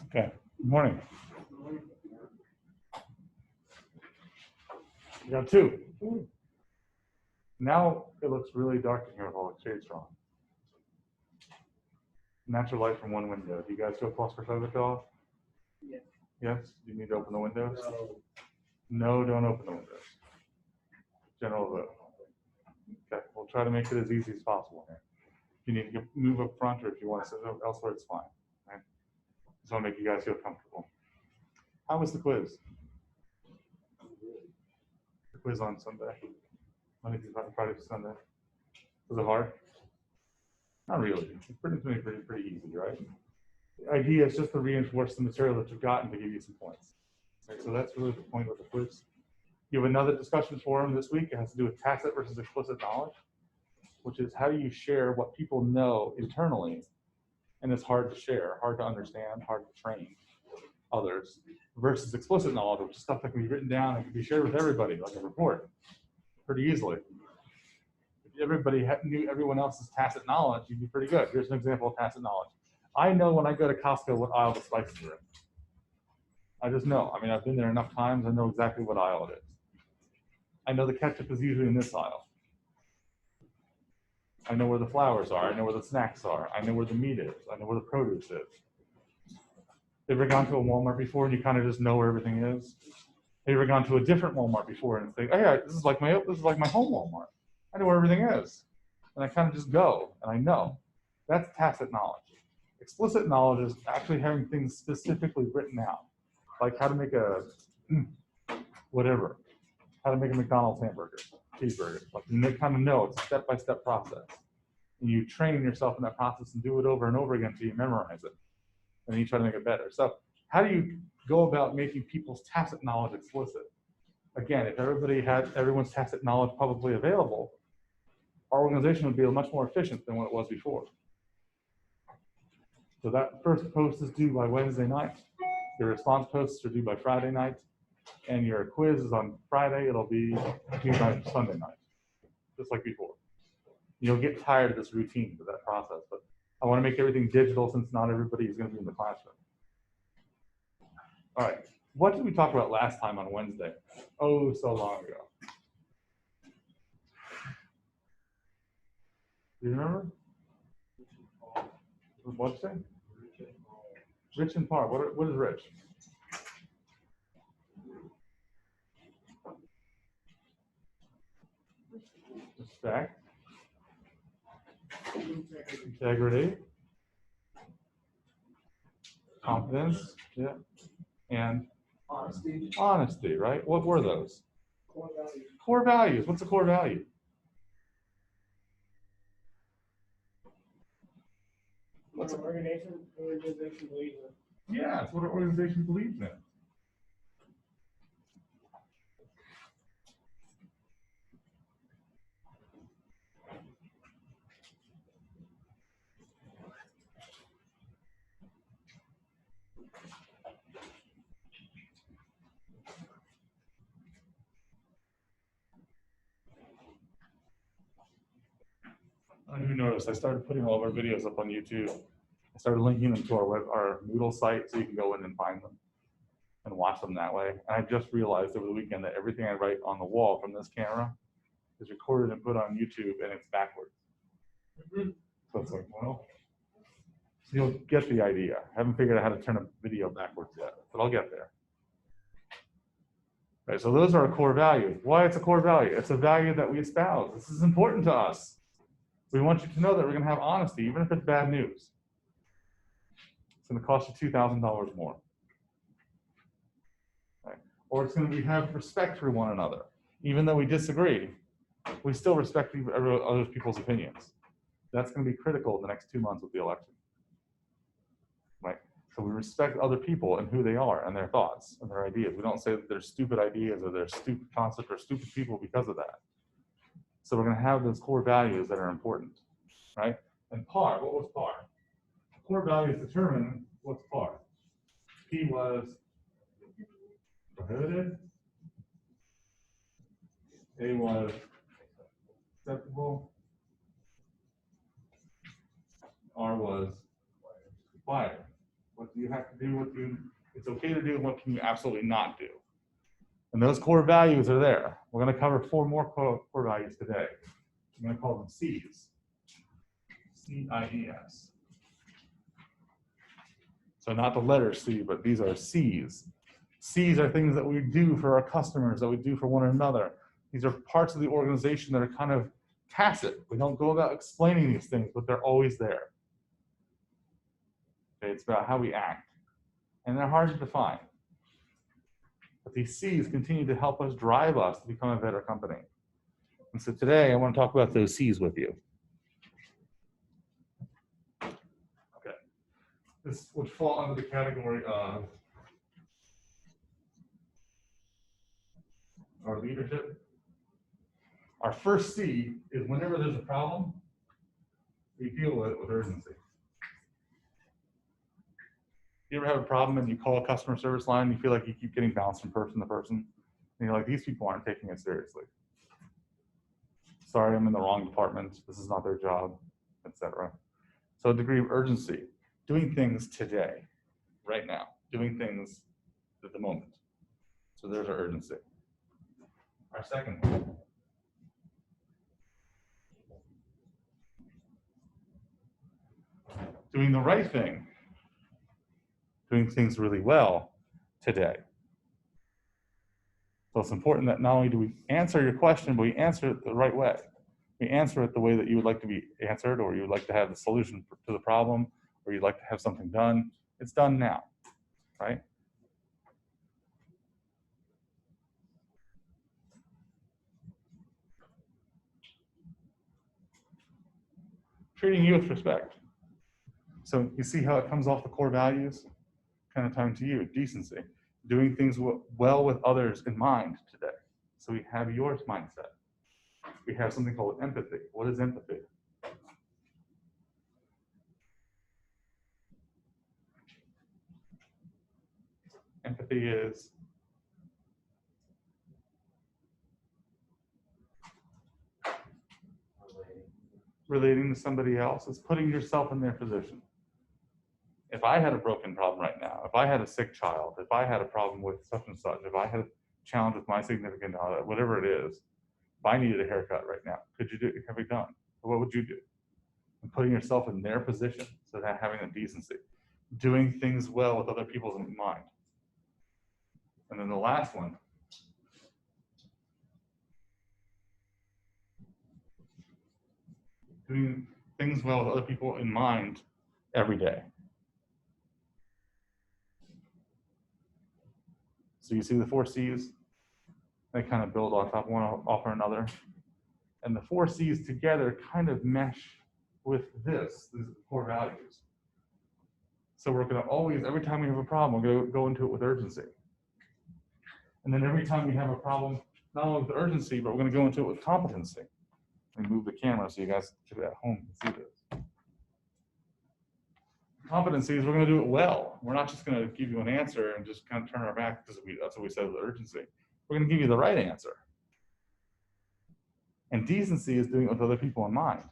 Okay, good morning. You got two. Now it looks really dark in here with all the shades drawn. Natural light from one window. Do you guys feel claustrophobic at all? Yes. Yes? Do you need to open the windows? No. No, don't open the windows. General vote. Okay, we'll try to make it as easy as possible here. If you need to move up front or if you want to sit elsewhere, it's fine. Right? Just want to make you guys feel comfortable. How was the quiz? The quiz on Sunday. Monday through Friday to Sunday. Was it hard? Not really. It's pretty easy, right? The idea is just to reinforce the material that you've gotten to give you some points. Okay, so that's really the point of the quiz. You have another discussion forum this week. It has to do with tacit versus explicit knowledge, which is how do you share what people know internally, and it's hard to share, hard to understand, hard to train others, versus explicit knowledge, which is stuff that can be written down and can be shared with everybody, like a report, pretty easily. If everybody knew everyone else's tacit knowledge, you'd be pretty good. Here's an example of tacit knowledge. I know when I go to Costco what aisle the spices are in. I just know. I mean, I've been there enough times, I know exactly what aisle it is. I know the ketchup is usually in this aisle. I know where the flowers are. I know where the snacks are. I know where the meat is. I know where the produce is. Have you ever gone to a Walmart before and you kind of just know where everything is? Have you ever gone to a different Walmart before and think, oh yeah, this is like my home Walmart. I know where everything is. And I kind of just go and I know. That's tacit knowledge. Explicit knowledge is actually having things specifically written out, like how to make a whatever. How to make a McDonald's hamburger, cheeseburger. Like you kind of know it's a step-by-step process. And you train yourself in that process and do it over and over again until you memorize it. And then you try to make it better. So how do you go about making people's tacit knowledge explicit? Again, if everybody had everyone's tacit knowledge publicly available, our organization would be much more efficient than what it was before. So that first post is due by Wednesday night. Your response posts are due by Friday night. And your quiz is on Friday. It'll be due by Sunday night, just like before. You'll get tired of this routine, of that process, but I want to make everything digital since not everybody is going to be in the classroom. All right, what did we talk about last time on Wednesday? Oh, so long ago. Do you remember? What'd you say? Rich and par. What is rich? Respect, integrity, confidence, yeah, and honesty, right? What were those? Core values. Core values. What's a core value? What's an organization believes in? Yeah, it's what an organization believes in. Who noticed? I started putting all of our videos up on YouTube. I started linking them to our Moodle site so you can go in and find them and watch them that way. And I just realized over the weekend that everything I write on the wall from this camera is recorded and put on YouTube, and it's backwards. So it's like, well, so you'll get the idea. I haven't figured out how to turn a video backwards yet, but I'll get there. Right, so those are our core values. Why it's a core value? It's a value that we espouse. This is important to us. We want you to know that we're going to have honesty, even if it's bad news. It's going to cost you $2,000 more. Right? Or it's going to have respect for one another. Even though we disagree, we still respect other people's opinions. That's going to be critical in the next 2 months of the election. Right? So we respect other people and who they are and their thoughts and their ideas. We don't say that they're stupid ideas or they're stupid concepts or stupid people because of that. So we're going to have those core values that are important, right? And PAR, what was PAR? Core values determine what's PAR. P was prohibited. A was acceptable. R was required. What's the you have to do, it's okay to do, and what can you absolutely not do. And those core values are there. We're going to cover 4 more core values today. I'm going to call them Cs. C-I-E-S. So not the letter C, but these are Cs. Cs are things that we do for our customers, that we do for one another. These are parts of the organization that are kind of tacit. We don't go about explaining these things, but they're always there. Okay, it's about how we act. And they're hard to define. But these C's continue to help us, drive us to become a better company. And so today I want to talk about those C's with you. Okay. This would fall under the category of our leadership. Our first C is whenever there's a problem, we deal with it with urgency. You ever have a problem and you call a customer service line and you feel like you keep getting bounced from person to person? And you're like, these people aren't taking it seriously. Sorry, I'm in the wrong department. This is not their job, etc. So a degree of urgency, doing things today, right now, doing things at the moment. So there's our urgency. Our second one. Doing the right thing. Doing things really well today. So it's important that not only do we answer your question, but we answer it the right way. We answer it the way that you would like to be answered, or you would like to have the solution to the problem, or you'd like to have something done. It's done now, right? Treating you with respect. So you see how it comes off the core values? Kind of time to you, decency. Doing things well with others in mind today. So we have yours mindset. We have something called empathy. What is empathy? Empathy is relating to somebody else. It's putting yourself in their position. If I had a broken problem right now, if I had a sick child, if I had a problem with such and such, if I had a challenge with my significant other, whatever it is, if I needed a haircut right now, could you do it? Have it done? Or what would you do? And putting yourself in their position, so that having the decency, doing things well with other people in mind. And then the last one, doing things well with other people in mind every day. So you see the 4 C's, they kind of build on top of one off of another. And the 4 C's together kind of mesh with these core values. So we're going to always, every time we have a problem, we're going to go into it with urgency. And then every time we have a problem, not only with urgency, but we're going to go into it with competency. Let me move the camera so you guys at home can see this. Competency is we're going to do it well. We're not just going to give you an answer and just kind of turn our back because that's what we said with urgency. We're going to give you the right answer. And decency is doing it with other people in mind.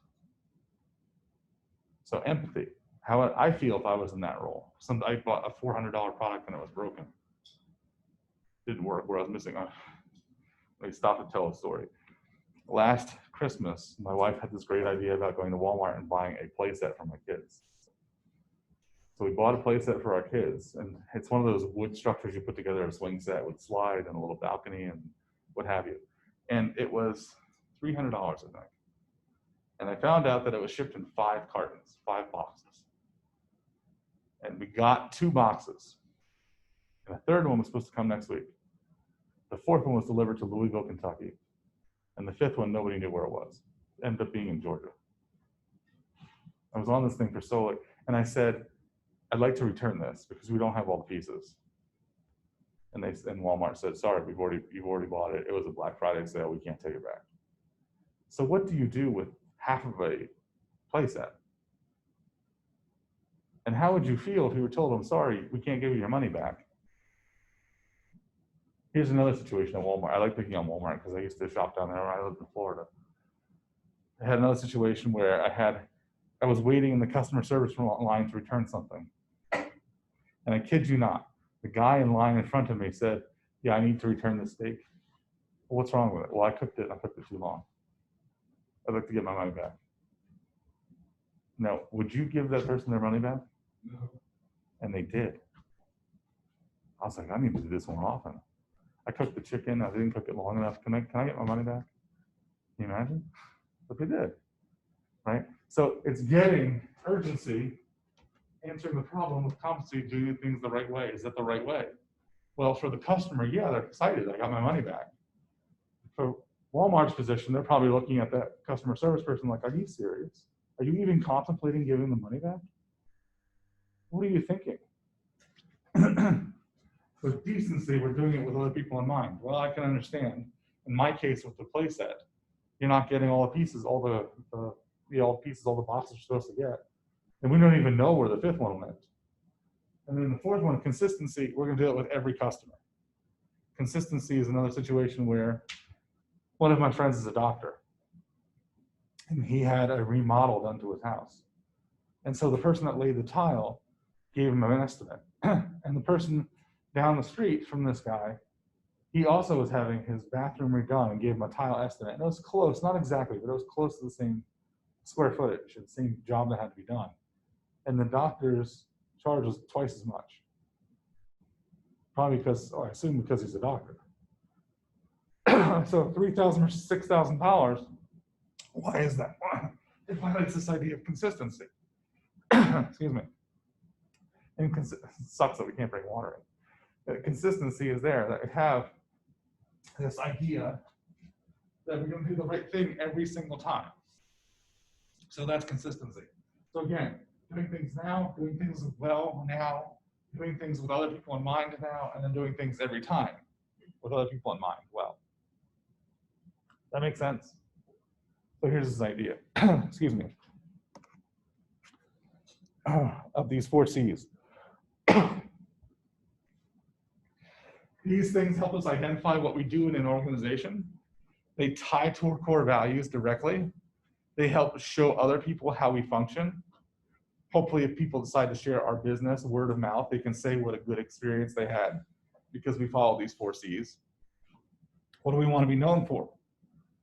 So empathy, how I feel if I was in that role. I bought a $400 product and it was broken. Didn't work, where I was missing. Let me stop and tell a story. Last Christmas, my wife had this great idea about going to Walmart and buying a play set for my kids. So we bought a play set for our kids, and it's one of those wood structures you put together, a swing set with slide and a little balcony and what have you. And it was $300, I think. And I found out that it was shipped in 5 cartons, 5 boxes. And we got 2 boxes. And the 3rd one was supposed to come next week. The 4th one was delivered to Louisville, Kentucky. And the 5th one, nobody knew where it was. It ended up being in Georgia. I was on this thing for so long, and I said, I'd like to return this because we don't have all the pieces. And Walmart said, sorry, you've already bought it. It was a Black Friday sale. We can't take it back. So what do you do with half of a play set? And how would you feel if you were told, I'm sorry, we can't give you your money back? Here's another situation at Walmart. I like picking on Walmart because I used to shop down there when I lived in Florida. I had another situation where I was waiting in the customer service line to return something. And I kid you not, the guy in line in front of me said, yeah, I need to return this steak. Well, what's wrong with it? Well, I cooked it too long. I'd like to get my money back. Now, would you give that person their money back? No. And they did. I was like, I need to do this more often. I cooked the chicken, I didn't cook it long enough. Can I get my money back? Can you imagine? But they did, right? So it's getting urgency, answering the problem with competency, doing things the right way. Is that the right way? Well, for the customer, yeah, they're excited. I got my money back. For Walmart's position, they're probably looking at that customer service person like, are you serious? Are you even contemplating giving the money back? What are you thinking? With decency, we're doing it with other people in mind. Well, I can understand. In my case, with the playset, you're not getting all the pieces, all the boxes you're supposed to get. And we don't even know where the fifth one went. And then the fourth one, consistency, we're gonna do it with every customer. Consistency is another situation where one of my friends is a doctor, and he had a remodel done to his house. And so the person that laid the tile gave him an estimate. And the person down the street from this guy, he also was having his bathroom redone and gave him a tile estimate. And it was close, not exactly, but it was close to the same square footage, the same job that had to be done. And the doctor's charge was twice as much. Probably because, or I assume because he's a doctor. So $3,000 or $6,000, why is that? It violates this idea of consistency. Excuse me. And it sucks that we can't bring water in. The consistency is there, that we have this idea that we're going to do the right thing every single time. So that's consistency. So again, doing things now, doing things well now, doing things with other people in mind now, and then doing things every time with other people in mind. Well, that makes sense. So here's this idea, excuse me, of these 4 Cs. These things help us identify what we do in an organization. They tie to our core values directly. They help show other people how we function. Hopefully, if people decide to share our business word of mouth, they can say what a good experience they had because we follow these 4 Cs. What do we want to be known for?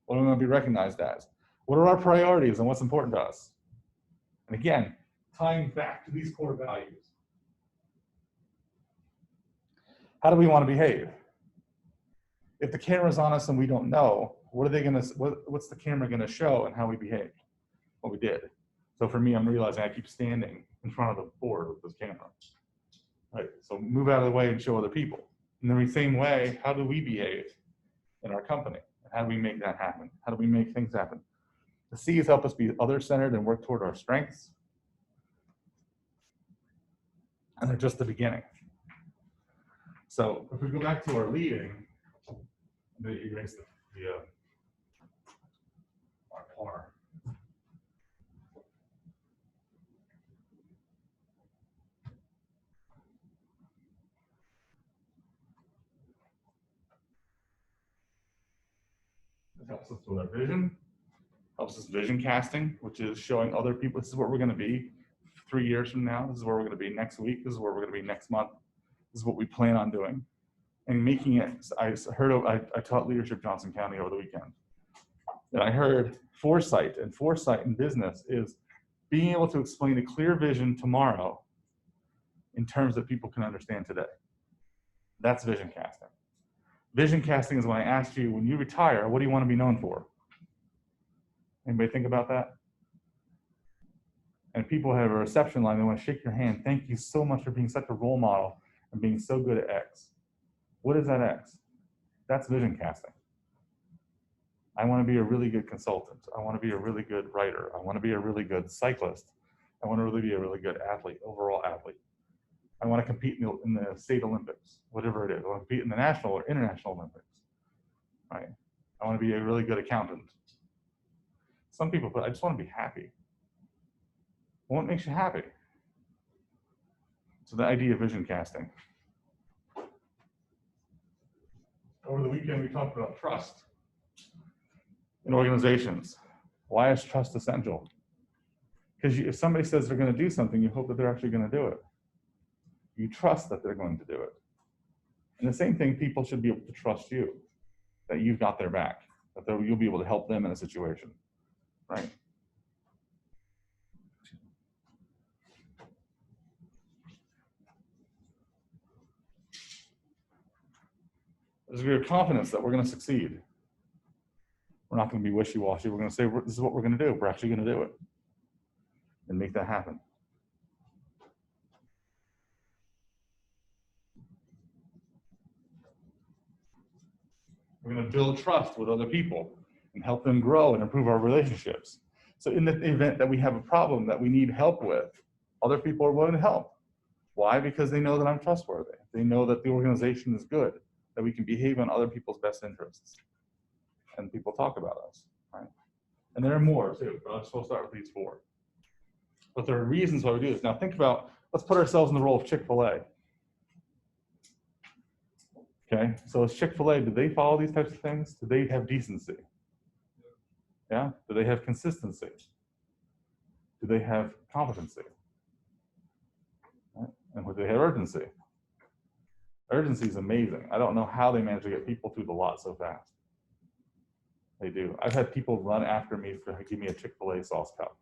What do we want to be recognized as? What are our priorities and what's important to us? And again, tying back to these core values. How do we want to behave? If the camera's on us and we don't know, what are they going to? What's the camera going to show and how we behaved? What we did. So for me, I'm realizing I keep standing in front of the board with this camera. Right. So move out of the way and show other people. In the same way, how do we behave in our company? And how do we make that happen? How do we make things happen? The C's help us be other-centered and work toward our strengths. And they're just the beginning. So if we go back to our leading, erase our par. It helps us with our vision, helps us vision casting, which is showing other people, this is where we're going to be 3 years from now, this is where we're going to be next week, this is where we're going to be next month, this is what we plan on doing. And making it, I taught leadership Johnson County over the weekend. And I heard foresight in business is being able to explain a clear vision tomorrow in terms that people can understand today. That's vision casting. Vision casting is when I asked you, when you retire, what do you want to be known for? Anybody think about that? And people have a reception line, they want to shake your hand. Thank you so much for being such a role model and being so good at X. What is that X? That's vision casting. I want to be a really good consultant. I want to be a really good writer. I want to be a really good cyclist. I want to really be a really good athlete, overall athlete. I want to compete in the state Olympics, whatever it is. I want to compete in the national or international Olympics, right? I want to be a really good accountant. Some people put, I just want to be happy. What makes you happy? So the idea of vision casting. Over the weekend, we talked about trust in organizations. Why is trust essential? Because if somebody says they're going to do something, you hope that they're actually going to do it. You trust that they're going to do it. And the same thing, people should be able to trust you, that you've got their back, that you'll be able to help them in a situation, right? There's a degree of confidence that we're going to succeed. We're not going to be wishy-washy. We're going to say, this is what we're going to do. We're actually going to do it and make that happen. We're going to build trust with other people and help them grow and improve our relationships. So in the event that we have a problem that we need help with, other people are willing to help. Why? Because they know that I'm trustworthy. They know that the organization is good, that we can behave in other people's best interests. And people talk about us, right? And there are more too, but I'll just start with these 4. But there are reasons why we do this. Now think about, let's put ourselves in the role of Chick-fil-A. Okay, so as Chick-fil-A, do they follow these types of things? Do they have decency? Yeah, do they have consistency? Do they have competency? Right? And would they have urgency? Urgency is amazing. I don't know how they manage to get people through the lot so fast. They do. I've had people run after me to give me a Chick-fil-A sauce cup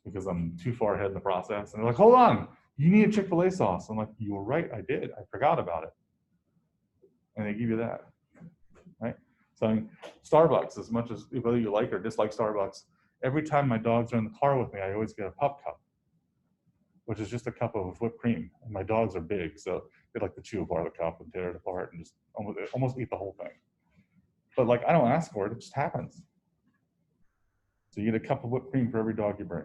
because I'm too far ahead in the process. And they're like, hold on, you need a Chick-fil-A sauce. I'm like, you were right, I did. I forgot about it. And they give you that, right? So I mean, Starbucks, as much as whether you like or dislike Starbucks, every time my dogs are in the car with me, I always get a pup cup, which is just a cup of whipped cream. And my dogs are big, so they like to chew apart the cup and tear it apart and just almost eat the whole thing. But like, I don't ask for it, it just happens. So you get a cup of whipped cream for every dog you bring.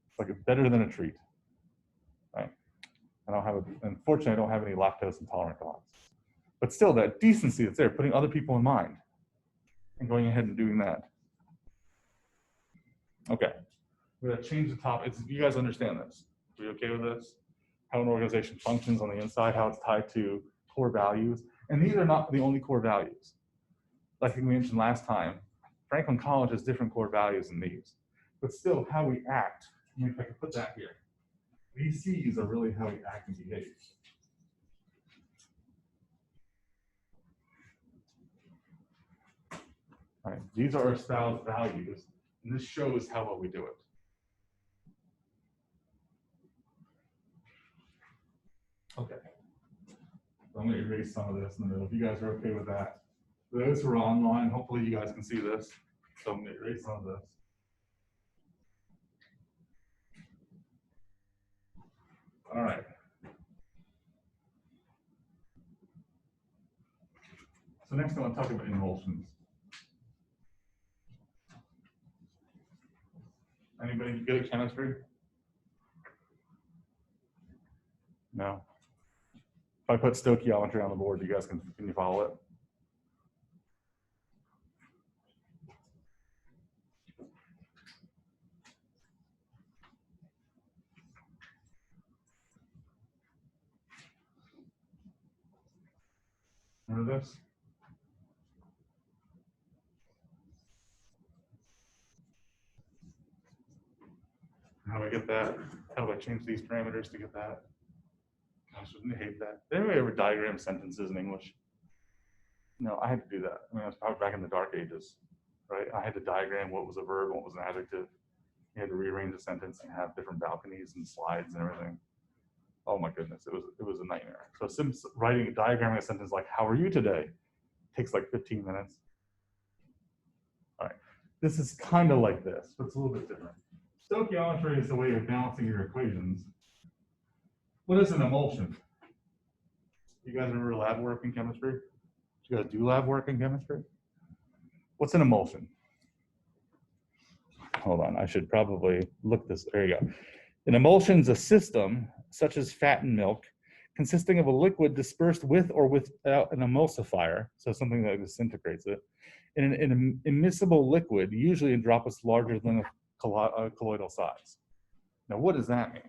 It's like, it's better than a treat, right? Unfortunately, I don't have any lactose intolerant dogs. But still, that decency that's there, putting other people in mind and going ahead and doing that. Okay, we're gonna change the topic. You guys understand this? Are you okay with this? How an organization functions on the inside, how it's tied to core values. And these are not the only core values. Like we mentioned last time, Franklin College has different core values than these. But still, how we act, if I can put that here, these C's are really how we act and behave. Right. These are our espoused values, and this shows how well we do it. Okay. So I'm going to erase some of this in the middle. If you guys are okay with that. For those who are online, hopefully you guys can see this. So I'm going to erase some of this. All right. So next I want to talk about emulsions. Anybody good at chemistry? No. If I put stoichiometry on the board, you guys can you follow it? Remember this? How do I get that? How do I change these parameters to get that? Gosh, wouldn't I hate that? Did anybody ever diagram sentences in English? No, I had to do that. I mean, I was probably back in the dark ages, right? I had to diagram what was a verb, what was an adjective. You had to rearrange a sentence and have different balconies and slides and everything. Oh my goodness, it was a nightmare. So diagramming a sentence like, how are you today? Takes like 15 minutes. All right, this is kind of like this, but it's a little bit different. Stoichiometry is the way of balancing your equations. What is an emulsion? You guys remember lab work in chemistry? Did you guys do lab work in chemistry? What's an emulsion? Hold on, I should probably look this. There you go. An emulsion is a system, such as fat and milk, consisting of a liquid dispersed with or without an emulsifier, so something that disintegrates it, in an immiscible liquid, usually in droplets larger than a colloidal size. Now, what does that mean?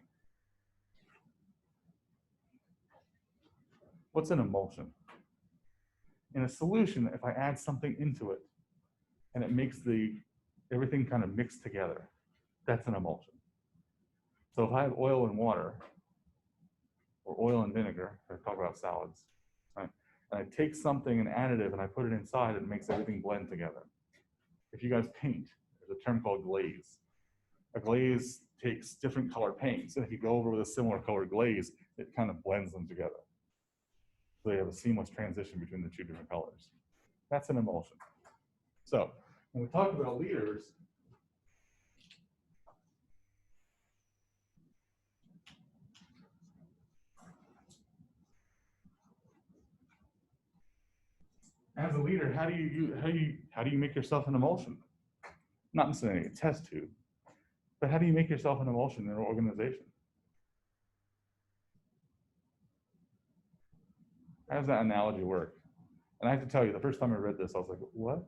What's an emulsion? In a solution, if I add something into it and it makes everything kind of mixed together, that's an emulsion. So if I have oil and water, or oil and vinegar, I talk about salads, right? And I take something, an additive, and I put it inside, and it makes everything blend together. If you guys paint, there's a term called glaze. A glaze takes different color paints, and if you go over with a similar color glaze, it kind of blends them together. So you have a seamless transition between the two different colors. That's an emulsion. So when we talk about leaders, as a leader, how do you make yourself an emulsion? Not necessarily a test tube, but how do you make yourself an emulsion in an organization? How does that analogy work? And I have to tell you, the first time I read this, I was like, what?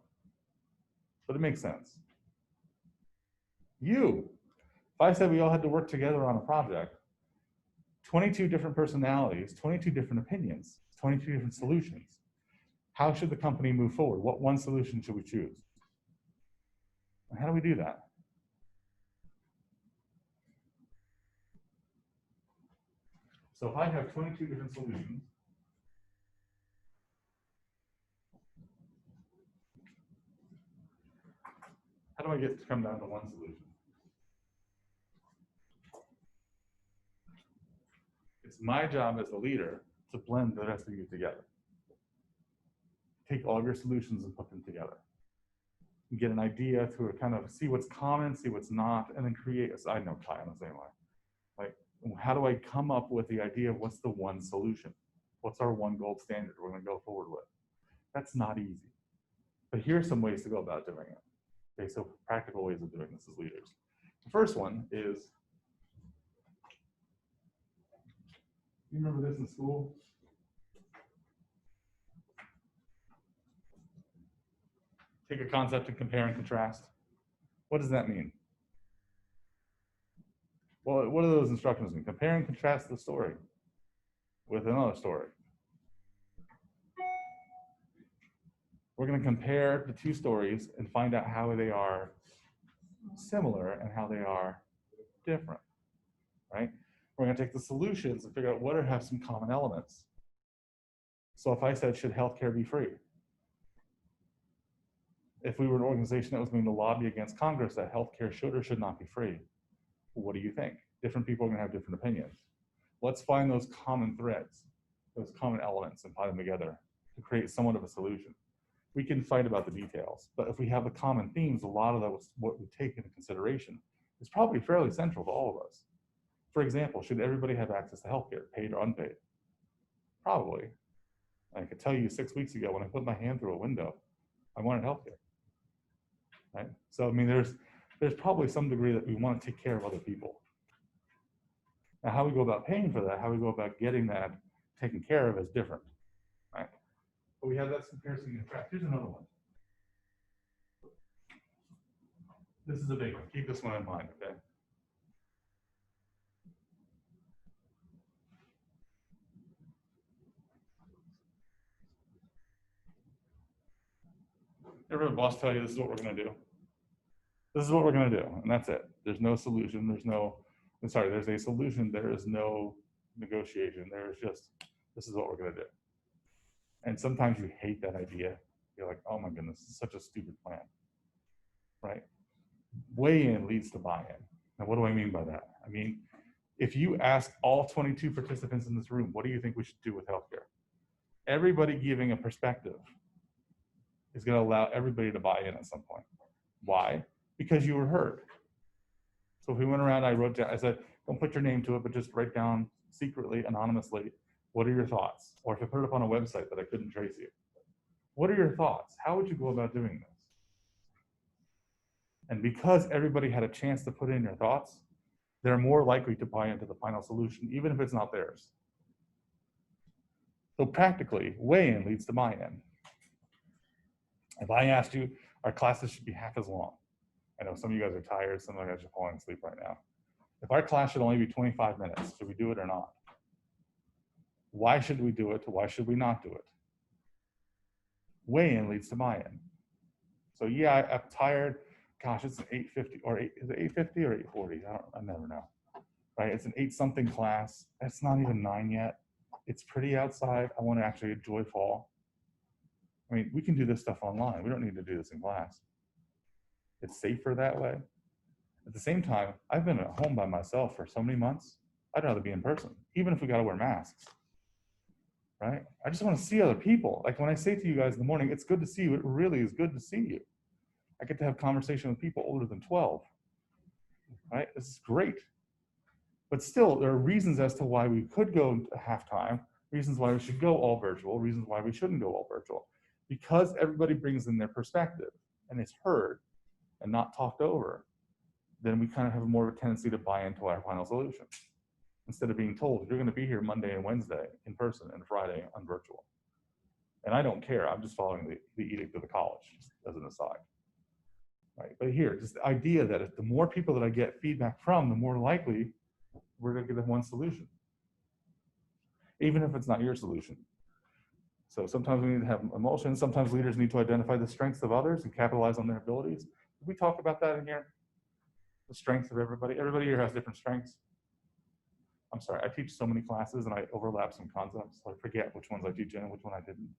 But it makes sense. If I said we all had to work together on a project, 22 different personalities, 22 different opinions, 22 different solutions. How should the company move forward? What one solution should we choose? And how do we do that? So if I have 22 different solutions, how do I get to come down to one solution? It's my job as the leader to blend the rest of you together. Take all of your solutions and put them together. You get an idea to kind of see what's common, see what's not, and then create a side note tie on the same way. Like, how do I come up with the idea of what's the one solution? What's our one gold standard we're going to go forward with? That's not easy. But here's some ways to go about doing it. Okay, so practical ways of doing this as leaders. The first one is, you remember this in school? Take a concept and compare and contrast. What does that mean? Well, what do those instructions mean? Compare and contrast the story with another story. We're going to compare the two stories and find out how they are similar and how they are different, right? We're going to take the solutions and figure out what have some common elements. So if I said, should healthcare be free? If we were an organization that was going to lobby against Congress that healthcare should or should not be free, what do you think? Different people are going to have different opinions. Let's find those common threads, those common elements, and tie them together to create somewhat of a solution. We can fight about the details, but if we have the common themes, a lot of those, what we take into consideration is probably fairly central to all of us. For example, should everybody have access to healthcare, paid or unpaid? Probably. I could tell you 6 weeks ago when I put my hand through a window, I wanted healthcare. Right? So I mean, there's probably some degree that we want to take care of other people. Now, how we go about paying for that, how we go about getting that taken care of is different, right? But we have that comparison and contrast. Here's another one. This is a big one. Keep this one in mind, okay? Ever have a boss tell you this is what we're going to do? This is what we're going to do, and that's it. There's no solution. There's a solution. There is no negotiation. There is just, this is what we're going to do. And sometimes you hate that idea. You're like, oh my goodness, this is such a stupid plan, right? Weigh-in leads to buy-in. Now, what do I mean by that? I mean, if you ask all 22 participants in this room, what do you think we should do with healthcare? Everybody giving a perspective is going to allow everybody to buy in at some point. Why? Because you were heard. So if we went around, I said, don't put your name to it, but just write down secretly, anonymously, what are your thoughts? Or if I put it up on a website that I couldn't trace you, what are your thoughts? How would you go about doing this? And because everybody had a chance to put in their thoughts, they're more likely to buy into the final solution, even if it's not theirs. So practically, weigh-in leads to buy-in. If I asked you, our classes should be half as long. I know some of you guys are tired, some of you guys are falling asleep right now. If our class should only be 25 minutes, should we do it or not? Why should we do it? Why should we not do it? Weigh-in leads to buy-in. So yeah, I'm tired. Gosh, it's an 8:50 or is it 8:50 or 8:40? I never know. right? It's an 8-something class. It's not even 9 yet. It's pretty outside. I want to actually enjoy fall. I mean, we can do this stuff online. We don't need to do this in class. It's safer that way. At the same time, I've been at home by myself for so many months. I'd rather be in person, even if we got to wear masks, right? I just want to see other people. Like when I say to you guys in the morning, it's good to see you. It really is good to see you. I get to have conversation with people older than 12, right? This is great. But still, there are reasons as to why we could go to halftime, reasons why we should go all virtual, reasons why we shouldn't go all virtual. Because everybody brings in their perspective and it's heard and not talked over, then we kind of have more of a tendency to buy into our final solution instead of being told you're going to be here Monday and Wednesday in person and Friday on virtual. And I don't care. I'm just following the edict of the college, just as an aside. Right? But here, just the idea that if the more people that I get feedback from, the more likely we're going to get one solution, even if it's not your solution. So sometimes we need to have emulsion. Sometimes leaders need to identify the strengths of others and capitalize on their abilities. Did we talk about that in here? The strengths of everybody. Everybody here has different strengths. I'm sorry, I teach so many classes and I overlap some concepts, so I forget which ones I teach in and which one I didn't.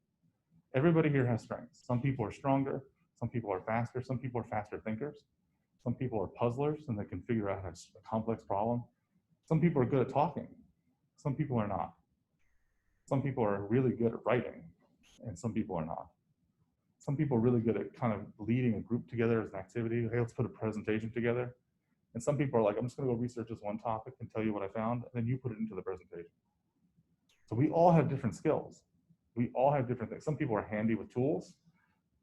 Everybody here has strengths. Some people are stronger, some people are faster, some people are faster thinkers, some people are puzzlers and they can figure out a complex problem. Some people are good at talking, some people are not. Some people are really good at writing and some people are not. Some people are really good at kind of leading a group together as an activity. Hey, let's put a presentation together. And some people are like, I'm just going to go research this one topic and tell you what I found, and then you put it into the presentation. So we all have different skills. We all have different things. Some people are handy with tools,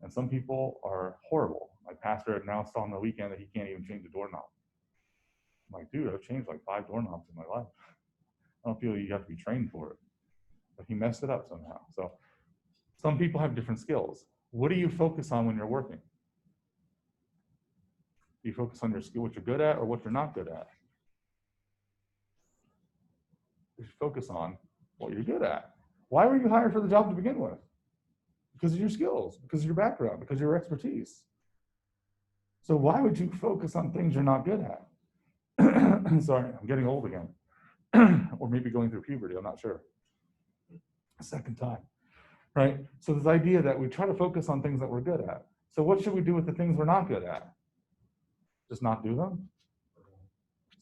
and some people are horrible. My pastor announced on the weekend that he can't even change a doorknob. I'm like, dude, I've changed like 5 doorknobs in my life. I don't feel you have to be trained for it. But he messed it up somehow. So some people have different skills. What do you focus on when you're working? Do you focus on your skill, what you're good at, or what you're not good at? You should focus on what you're good at. Why were you hired for the job to begin with? Because of your skills, because of your background, because of your expertise. So why would you focus on things you're not good at? Sorry, I'm getting old again. Or maybe going through puberty, I'm not sure. Second time, right? So this idea that we try to focus on things that we're good at. So what should we do with the things we're not good at? Just not do them?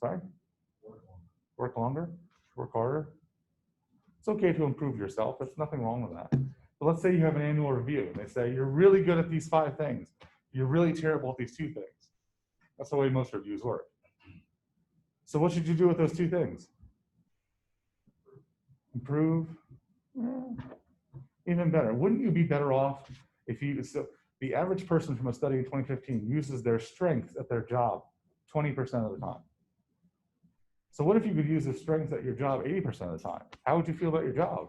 Sorry? Work longer? Work harder? It's okay to improve yourself. There's nothing wrong with that. But let's say you have an annual review and they say, you're really good at these 5 things. You're really terrible at these 2 things. That's the way most reviews work. So what should you do with those 2 things? Improve? Even better. Wouldn't you be better off if you, so the average person from a study in 2015 uses their strengths at their job 20% of the time. So what if you could use the strengths at your job 80% of the time? How would you feel about your job?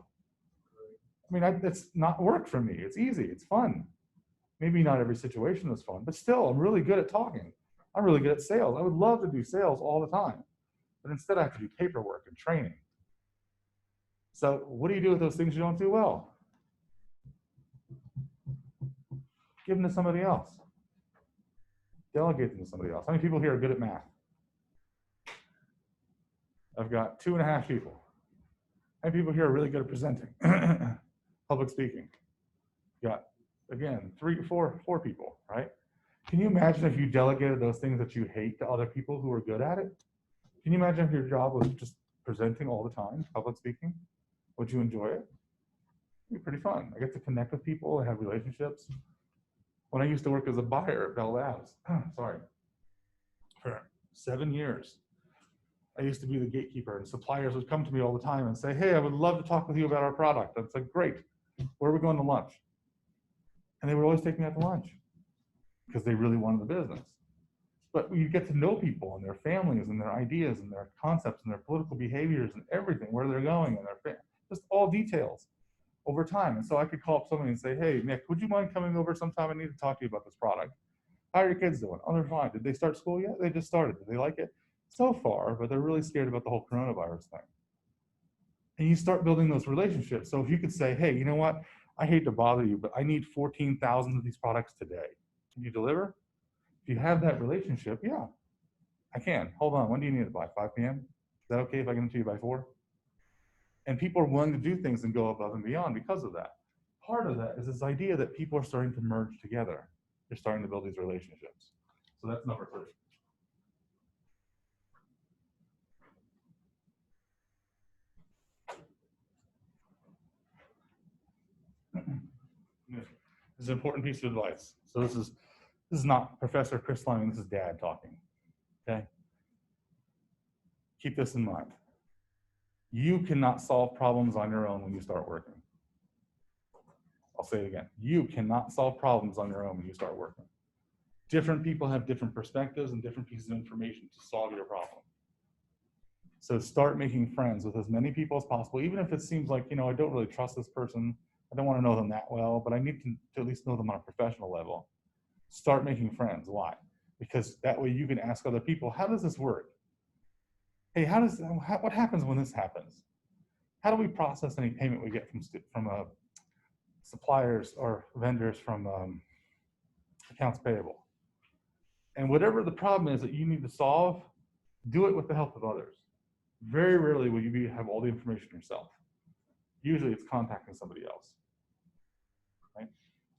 I mean, that's not work for me. It's easy, it's fun. Maybe not every situation is fun, but still, I'm really good at talking. I'm really good at sales. I would love to do sales all the time, but instead I have to do paperwork and training. So what do you do with those things you don't do well? Give them to somebody else. Delegate them to somebody else. How many people here are good at math? I've got 2.5 people. How many people here are really good at presenting? Public speaking. Got, again, 4 people, right? Can you imagine if you delegated those things that you hate to other people who are good at it? Can you imagine if your job was just presenting all the time, public speaking? Would you enjoy it? It'd be pretty fun. I get to connect with people and have relationships. When I used to work as a buyer at Bell Labs, sorry, for 7 years, I used to be the gatekeeper, and suppliers would come to me all the time and say, hey, I would love to talk with you about our product. It's like, great, where are we going to lunch? And they would always take me out to lunch because they really wanted the business. But you get to know people and their families and their ideas and their concepts and their political behaviors and everything, where they're going and their just all details over time. And so I could call up somebody and say, hey, Nick, would you mind coming over sometime? I need to talk to you about this product. How are your kids doing? Oh, they're fine. Did they start school yet? They just started. Did they like it? So far, but they're really scared about the whole coronavirus thing. And you start building those relationships. So if you could say, hey, you know what? I hate to bother you, but I need 14,000 of these products today. Can you deliver? If you have that relationship, yeah, I can. Hold on. When do you need it by? 5 p.m.? that okay if I get them to you by 4? And people are willing to do things and go above and beyond because of that. Part of that is this idea that people are starting to merge together. They're starting to build these relationships. So that's number 3. This is an important piece of advice. So this is not Professor Chris Lemon, this is Dad talking. Okay? Keep this in mind. You cannot solve problems on your own when you start working. I'll say it again. You cannot solve problems on your own when you start working. Different people have different perspectives and different pieces of information to solve your problem. So start making friends with as many people as possible, even if it seems like, I don't really trust this person. I don't want to know them that well, but I need to at least know them on a professional level. Start making friends. Why? Because that way you can ask other people, how does this work? Hey, what happens when this happens? How do we process any payment we get from suppliers or vendors from accounts payable? And whatever the problem is that you need to solve, do it with the help of others. Very rarely will you have all the information yourself. Usually it's contacting somebody else. Right?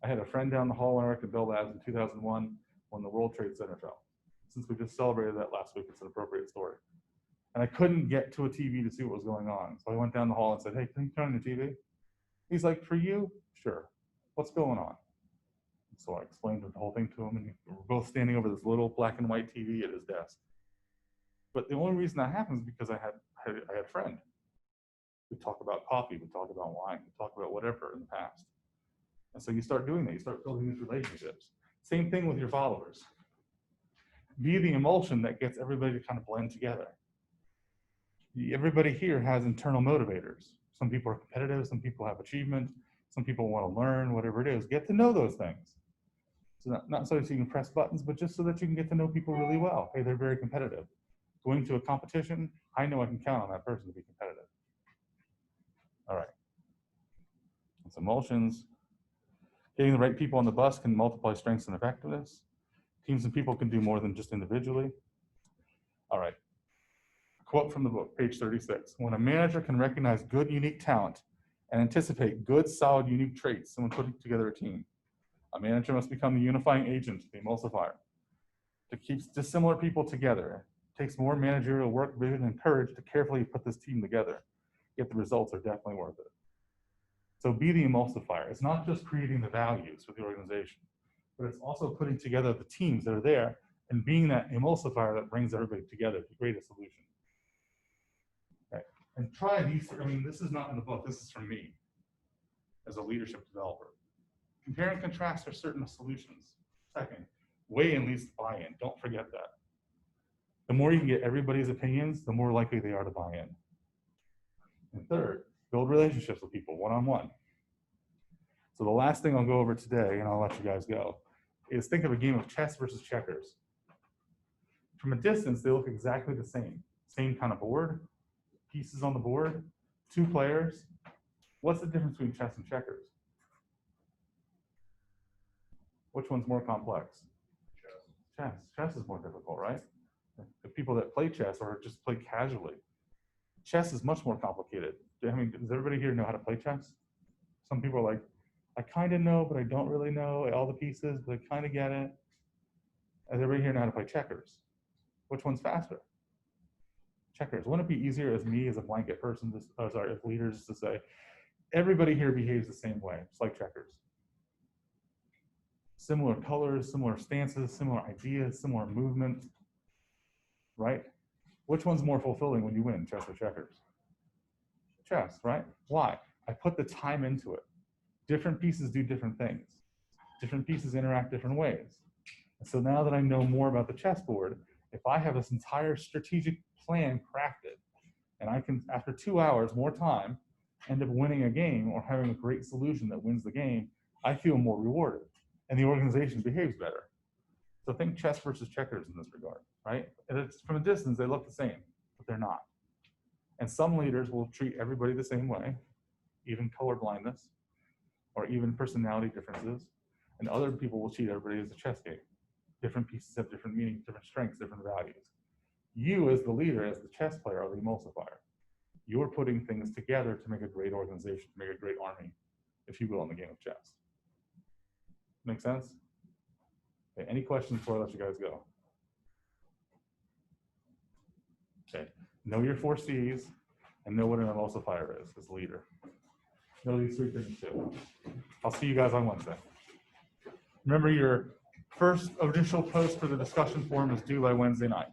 I had a friend down the hall when I worked at Bell Labs in 2001 when the World Trade Center fell. Since we just celebrated that last week, it's an appropriate story. And I couldn't get to a TV to see what was going on. So I went down the hall and said, hey, can you turn on the TV? He's like, for you? Sure. What's going on? So I explained the whole thing to him, and we were both standing over this little black and white TV at his desk. But the only reason that happens is because I had a friend. We talk about coffee, we talk about wine, we talk about whatever in the past. And so you start doing that, you start building these relationships. Same thing with your followers. Be the emulsion that gets everybody to kind of blend together. Everybody here has internal motivators. Some people are competitive, some people have achievement, some people want to learn, whatever it is. Get to know those things. So not so that you can press buttons, but just so that you can get to know people really well. Hey, they're very competitive. Going to a competition, I know I can count on that person to be competitive. All right. That's emulsions. Getting the right people on the bus can multiply strengths and effectiveness. Teams and people can do more than just individually. All right. Quote from the book, page 36. When a manager can recognize good, unique talent and anticipate good, solid, unique traits, someone putting together a team. A manager must become the unifying agent, the emulsifier, to keep dissimilar people together. It takes more managerial work, vision, and courage to carefully put this team together, yet the results are definitely worth it. So be the emulsifier. It's not just creating the values for the organization, but it's also putting together the teams that are there and being that emulsifier that brings everybody together to create a solution. Okay. And try these, this is not in the book, this is from me as a leadership developer. Compare and contrast for certain solutions. Second, weigh and least buy-in. Don't forget that. The more you can get everybody's opinions, the more likely they are to buy in. And third, build relationships with people one-on-one. So the last thing I'll go over today, and I'll let you guys go, is think of a game of chess versus checkers. From a distance, they look exactly the same. Same kind of board, pieces on the board, 2 players. What's the difference between chess and checkers? Which one's more complex? Chess. Chess is more difficult, right? The people that play chess or just play casually. Chess is much more complicated. Does everybody here know how to play chess? Some people are like, I kind of know, but I don't really know all the pieces, but I kind of get it. Does everybody here know how to play checkers? Which one's faster? Checkers. Wouldn't it be easier as me, as a blanket person, as leaders, to say, everybody here behaves the same way, just like checkers. Similar colors, similar stances, similar ideas, similar movement, right? Which one's more fulfilling when you win, chess or checkers? Chess, right? Why? I put the time into it. Different pieces do different things. Different pieces interact different ways. And so now that I know more about the chessboard, if I have this entire strategic plan crafted, and I can, after 2 hours, more time, end up winning a game or having a great solution that wins the game, I feel more rewarded, and the organization behaves better. So think chess versus checkers in this regard, right? And it's, from a distance, they look the same, but they're not. And some leaders will treat everybody the same way, even color blindness, or even personality differences, and other people will treat everybody as a chess game. Different pieces have different meanings, different strengths, different values. You as the leader, as the chess player, are the emulsifier. You're putting things together to make a great organization, to make a great army, if you will, in the game of chess. Make sense? Okay, any questions before I let you guys go? Okay, know your 4 Cs and know what an emulsifier is as leader. Know these 3 things too. I'll see you guys on Wednesday. Remember, your first initial post for the discussion forum is due by Wednesday night.